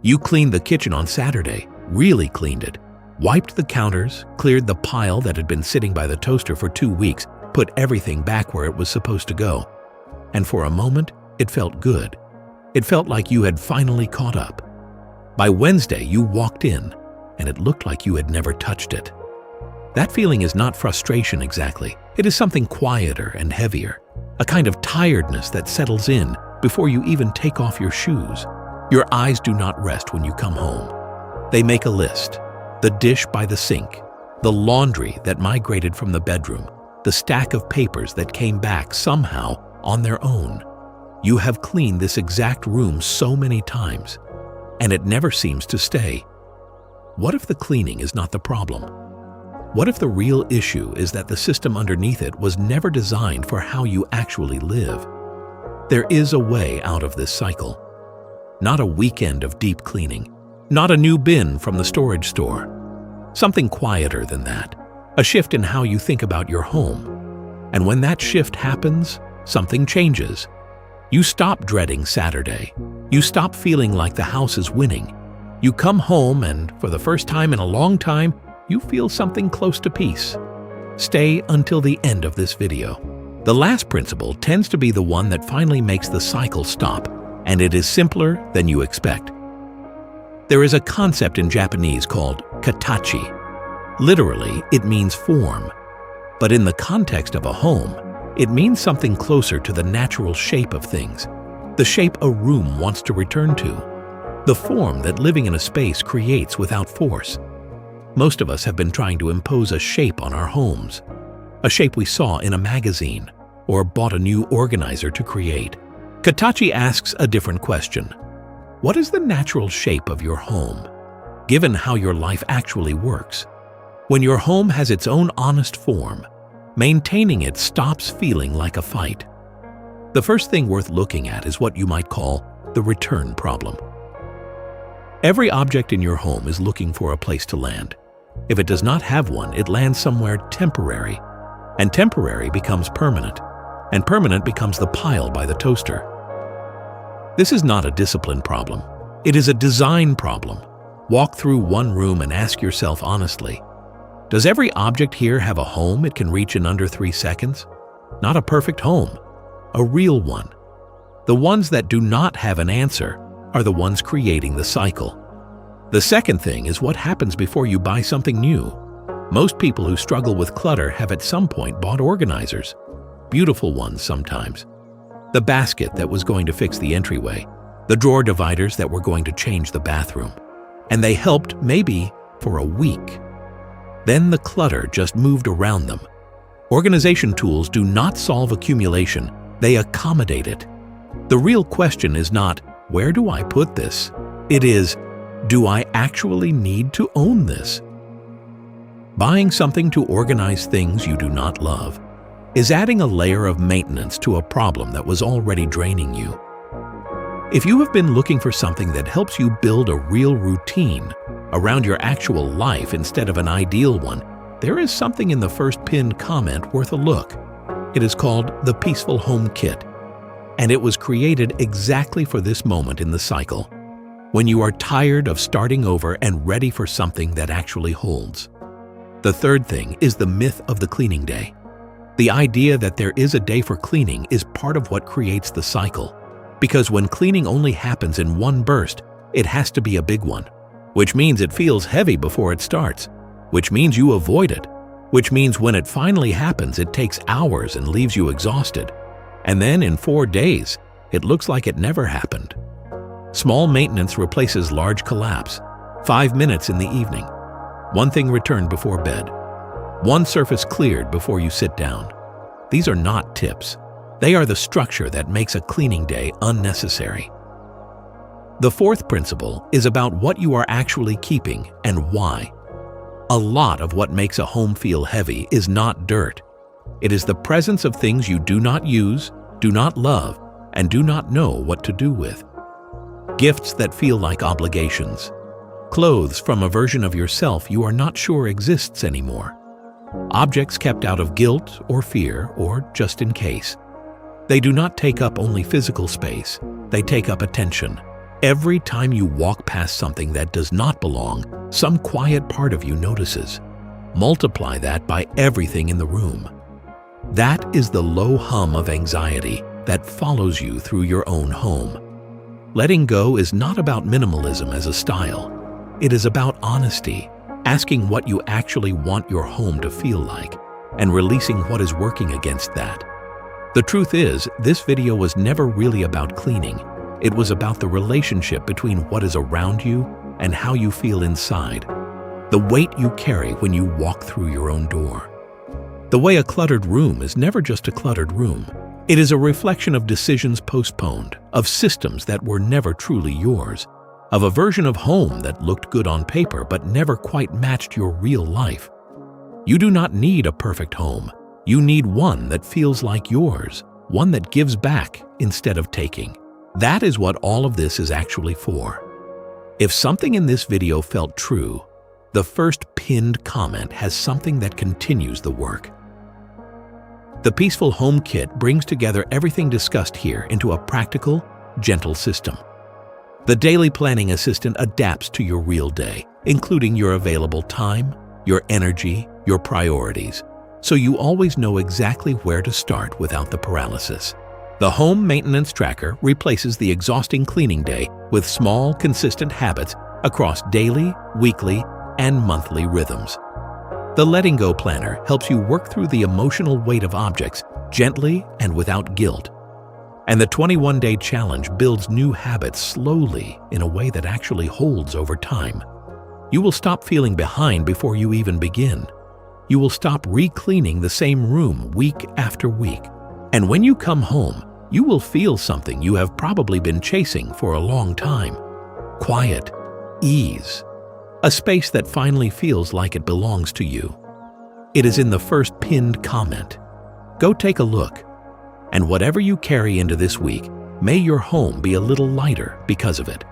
You cleaned the kitchen on Saturday, really cleaned it, wiped the counters, cleared the pile that had been sitting by the toaster for 2 weeks, put everything back where it was supposed to go. And for a moment, it felt good. It felt like you had finally caught up. By Wednesday, you walked in, and it looked like you had never touched it. That feeling is not frustration exactly. It is something quieter and heavier, a kind of tiredness that settles in before you even take off your shoes. Your eyes do not rest when you come home. They make a list: the dish by the sink, the laundry that migrated from the bedroom, the stack of papers that came back somehow on their own. You have cleaned this exact room so many times, and it never seems to stay. What if the cleaning is not the problem? What if the real issue is that the system underneath it was never designed for how you actually live? There is a way out of this cycle. Not a weekend of deep cleaning, not a new bin from the storage store. Something quieter than that, a shift in how you think about your home. And when that shift happens, something changes. You stop dreading Saturday. You stop feeling like the house is winning. You come home and, for the first time in a long time, you feel something close to peace. Stay until the end of this video. The last principle tends to be the one that finally makes the cycle stop, and it is simpler than you expect. There is a concept in Japanese called katachi. Literally, it means form. But in the context of a home, it means something closer to the natural shape of things, the shape a room wants to return to, the form that living in a space creates without force. Most of us have been trying to impose a shape on our homes, a shape we saw in a magazine or bought a new organizer to create. Katachi asks a different question. What is the natural shape of your home, given how your life actually works? When your home has its own honest form, maintaining it stops feeling like a fight. The first thing worth looking at is what you might call the return problem. Every object in your home is looking for a place to land. If it does not have one, it lands somewhere temporary, and temporary becomes permanent, and permanent becomes the pile by the toaster. This is not a discipline problem. It is a design problem. Walk through one room and ask yourself honestly, does every object here have a home it can reach in under 3 seconds? Not a perfect home, a real one. The ones that do not have an answer are the ones creating the cycle. The second thing is what happens before you buy something new. Most people who struggle with clutter have at some point bought organizers, beautiful ones sometimes. The basket that was going to fix the entryway, the drawer dividers that were going to change the bathroom. And they helped maybe for a week. Then the clutter just moved around them. Organization tools do not solve accumulation, they accommodate it. The real question is not, where do I put this? It is, do I actually need to own this? Buying something to organize things you do not love is adding a layer of maintenance to a problem that was already draining you. If you have been looking for something that helps you build a real routine around your actual life instead of an ideal one, there is something in the first pinned comment worth a look. It is called the Peaceful Home Kit, and it was created exactly for this moment in the cycle, when you are tired of starting over and ready for something that actually holds. The third thing is the myth of the cleaning day. The idea that there is a day for cleaning is part of what creates the cycle, because when cleaning only happens in one burst, it has to be a big one, which means it feels heavy before it starts, which means you avoid it, which means when it finally happens, it takes hours and leaves you exhausted. And then in 4 days, it looks like it never happened. Small maintenance replaces large collapse. 5 minutes in the evening. One thing returned before bed. One surface cleared before you sit down. These are not tips. They are the structure that makes a cleaning day unnecessary. The fourth principle is about what you are actually keeping and why. A lot of what makes a home feel heavy is not dirt. It is the presence of things you do not use, do not love, and do not know what to do with. Gifts that feel like obligations. Clothes from a version of yourself you are not sure exists anymore. Objects kept out of guilt or fear or just in case. They do not take up only physical space, they take up attention. Every time you walk past something that does not belong, some quiet part of you notices. Multiply that by everything in the room. That is the low hum of anxiety that follows you through your own home. Letting go is not about minimalism as a style. It is about honesty, asking what you actually want your home to feel like, and releasing what is working against that. The truth is, this video was never really about cleaning. It was about the relationship between what is around you and how you feel inside. The weight you carry when you walk through your own door. The way a cluttered room is never just a cluttered room. It is a reflection of decisions postponed, of systems that were never truly yours, of a version of home that looked good on paper but never quite matched your real life. You do not need a perfect home. You need one that feels like yours, one that gives back instead of taking. That is what all of this is actually for. If something in this video felt true, the first pinned comment has something that continues the work. The Peaceful Home Kit brings together everything discussed here into a practical, gentle system. The Daily Planning Assistant adapts to your real day, including your available time, your energy, your priorities, so you always know exactly where to start without the paralysis. The Home Maintenance Tracker replaces the exhausting cleaning day with small, consistent habits across daily, weekly, and monthly rhythms. The Letting Go Planner helps you work through the emotional weight of objects gently and without guilt. And the 21-Day Challenge builds new habits slowly in a way that actually holds over time. You will stop feeling behind before you even begin. You will stop re-cleaning the same room week after week. And when you come home, you will feel something you have probably been chasing for a long time. Quiet, ease. A space that finally feels like it belongs to you. It is in the first pinned comment. Go take a look. And whatever you carry into this week, may your home be a little lighter because of it.